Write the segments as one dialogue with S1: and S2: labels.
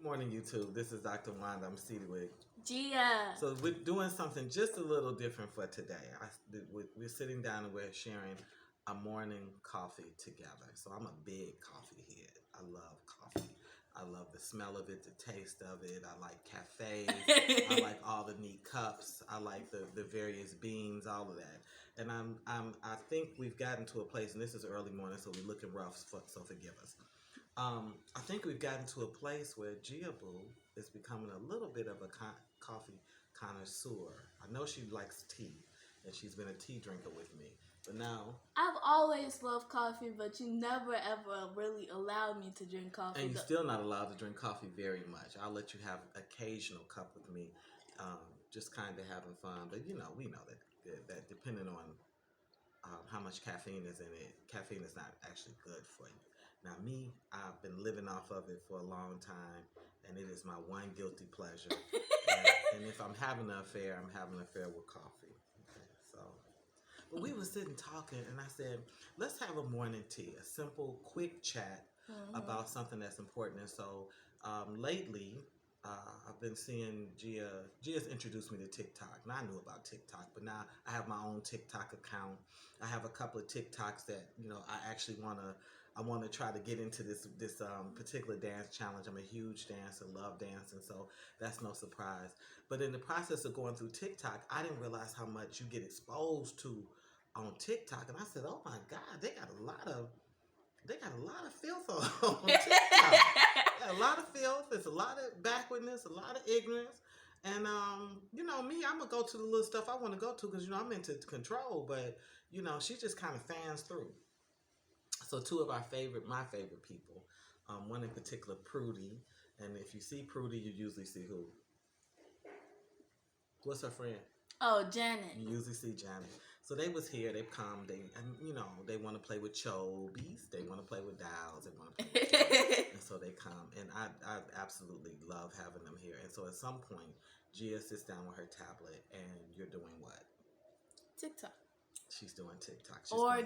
S1: Morning, YouTube. This is Dr. Wanda. I'm seated with.
S2: Gia.
S1: So we're doing something just a little different for today. We're sitting down and we're sharing a morning coffee together. So I'm a big coffee head. I love coffee. I love the smell of it, the taste of it. I like cafes. I like all the neat cups. I like the various beans, all of that. And I think we've gotten to a place, and this is early morning, so we're looking rough, so forgive us. I think we've gotten to a place where Gia Boo is becoming a little bit of a coffee connoisseur. I know she likes tea, and she's been a tea drinker with me. But now,
S2: I've always loved coffee, but you never ever really allowed me to drink coffee.
S1: and you're still not allowed to drink coffee very much. I'll let you have occasional cup with me, just kind of having fun. But we know that depending on how much caffeine is in it, caffeine is not actually good for you. Now, me, I've been living off of it for a long time, and it is my one guilty pleasure. and if I'm having an affair, I'm having an affair with coffee. Okay, so, but we were sitting talking, and I said, let's have a morning tea, a simple, quick chat about something that's important. And so, lately, I've been seeing Gia's introduced me to TikTok. Now I knew about TikTok, but now I have my own TikTok account. I have a couple of TikToks that I actually I want to try to get into this particular dance challenge. I'm a huge dancer, love dancing, so that's no surprise. But in the process of going through TikTok, I didn't realize how much you get exposed to on TikTok, and I said, "Oh my God, they got a lot of filth on TikTok. A lot of filth. There's a lot of backwardness, a lot of ignorance." And me, I'm gonna go to the little stuff I want to go to because I'm into control. But she just kind of fans through. So two of my favorite people, one in particular, Prudy. And if you see Prudy, you usually see who? What's her friend?
S2: Oh, Janet.
S1: You usually see Janet. So they was here. They've come. They want to play with Chobies. They want to play with dolls. They want to play with Chobies. And so they come. And I absolutely love having them here. And so at some point, Gia sits down with her tablet, and you're doing what?
S2: TikTok.
S1: She's doing TikTok.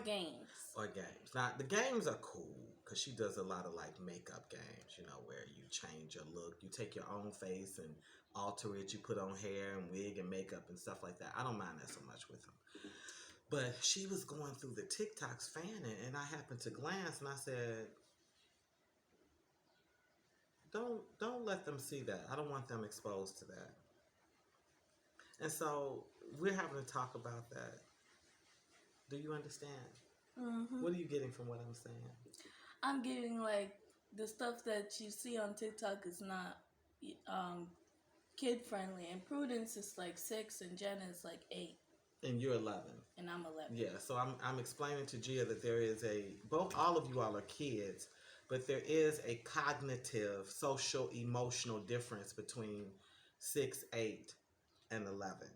S2: Games.
S1: Or games. Now, the games are cool because she does a lot of like makeup games, where you change your look. You take your own face and alter it. You put on hair and wig and makeup and stuff like that. I don't mind that so much with them. But she was going through the TikToks fanning, and I happened to glance and I said, don't let them see that. I don't want them exposed to that. And so we're having to talk about that. Do you understand?
S2: Mm-hmm.
S1: What are you getting from what I'm saying?
S2: I'm getting like the stuff that you see on TikTok is not kid friendly, and Prudence is like 6 and Jenna is like 8.
S1: And you're 11.
S2: And I'm 11.
S1: Yeah, so I'm explaining to Gia that there is all of you all are kids, but there is a cognitive, social, emotional difference between 6, 8, and 11.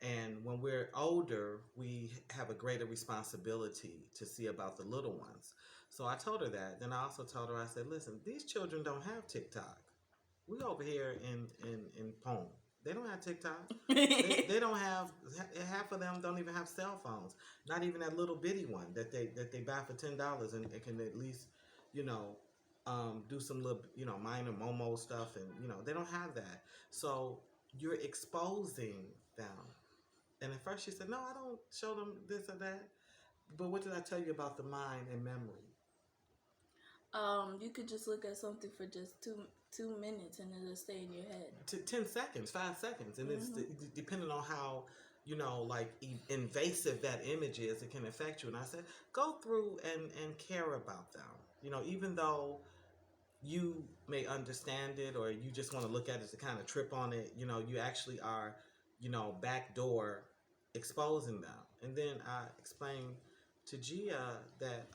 S1: And when we're older, we have a greater responsibility to see about the little ones. So I told her that. Then I also told her, I said, listen, these children don't have TikTok. We over here in Pone. They don't have TikTok. they don't have, half of them don't even have cell phones. Not even that little bitty one that they buy for $10 and it can at least, do some little, minor Momo stuff. And, they don't have that. So you're exposing them. And at first she said, no, I don't show them this or that. But what did I tell you about the mind and memory?
S2: You could just look at something for just two minutes and it'll stay in your head.
S1: 10 seconds, 5 seconds. And it's depending on how, invasive that image is, it can affect you. And I said, go through and care about them. Even though you may understand it or you just want to look at it to kind of trip on it, you actually are, backdoor exposing them. And then I explained to Gia that,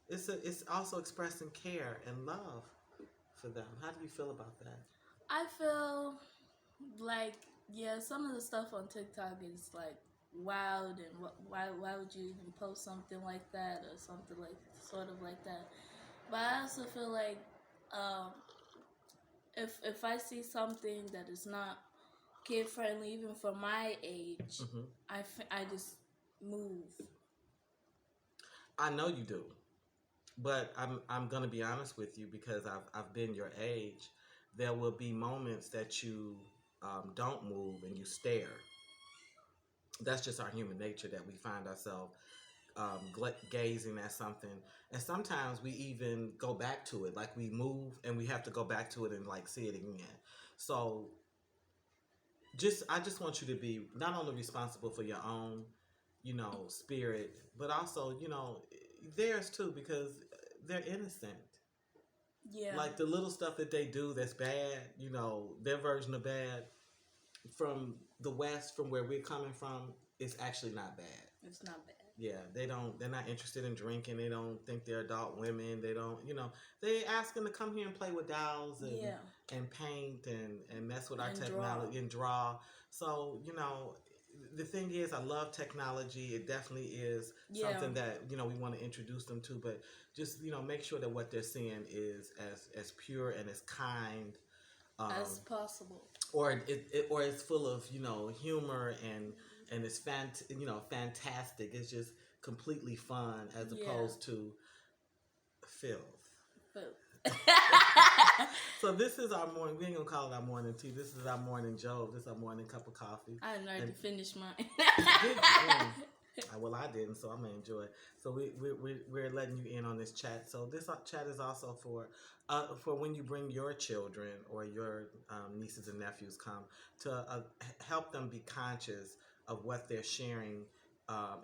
S1: it's also expressing care and love for them. How do you feel about that?
S2: I feel like, some of the stuff on TikTok is like wild, and why would you even post something like that or something like sort of like that? But I also feel like if I see something that is not kid friendly, even for my age, I just move.
S1: I know you do. But I'm gonna be honest with you because I've been your age. There will be moments that you don't move and you stare. That's just our human nature that we find ourselves gazing at something, and sometimes we even go back to it. Like we move and we have to go back to it and like see it again. So just I just want you to be not only responsible for your own, spirit, but also theirs too because they're innocent.
S2: Yeah,
S1: Like the little stuff that they do that's bad, their version of bad from the West, from where we're coming from, is actually not bad.
S2: it's not bad.
S1: Yeah, they're not interested in drinking. They don't think they're adult women. They don't, they ask them to come here and play with dolls
S2: Yeah,
S1: and paint and mess with our
S2: and draw.
S1: technology and draw. So, the thing is, I love technology. It definitely is
S2: Yeah,
S1: something that, we want to introduce them to, but just, make sure that what they're seeing is as pure and as kind,
S2: as
S1: um,
S2: possible.
S1: or it's full of humor and it's fantastic. It's just completely fun as
S2: Yeah,
S1: opposed to filth.
S2: but
S1: So this is our morning. We ain't gonna call it our morning tea. This is our morning Joe. This is our morning cup of coffee.
S2: I didn't already
S1: And
S2: finish mine.
S1: well, I didn't, so I'm gonna enjoy it. So we're letting you in on this chat. So this chat is also for when you bring your children or your nieces and nephews come to help them be conscious of what they're sharing,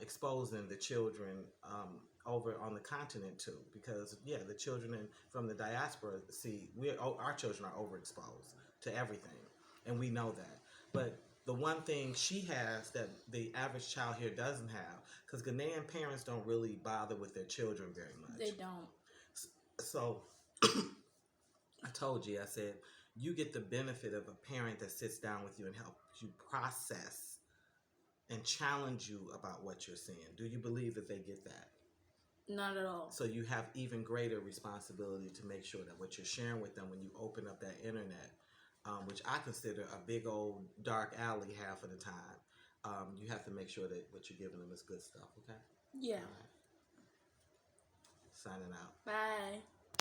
S1: exposing the children over on the continent too. Because yeah, the children from the diaspora see our children are overexposed to everything, and we know that. But the one thing she has that the average child here doesn't have, because Ghanaian parents don't really bother with their children very much.
S2: They don't.
S1: So I told you, I said, you get the benefit of a parent that sits down with you and helps you process and challenge you about what you're seeing. Do you believe that they get that?
S2: Not at all.
S1: So you have even greater responsibility to make sure that what you're sharing with them when you open up that internet, which I consider a big old dark alley half of the time, you have to make sure that what you're giving them is good stuff. Okay.
S2: Yeah.
S1: All right. Signing out.
S2: Bye.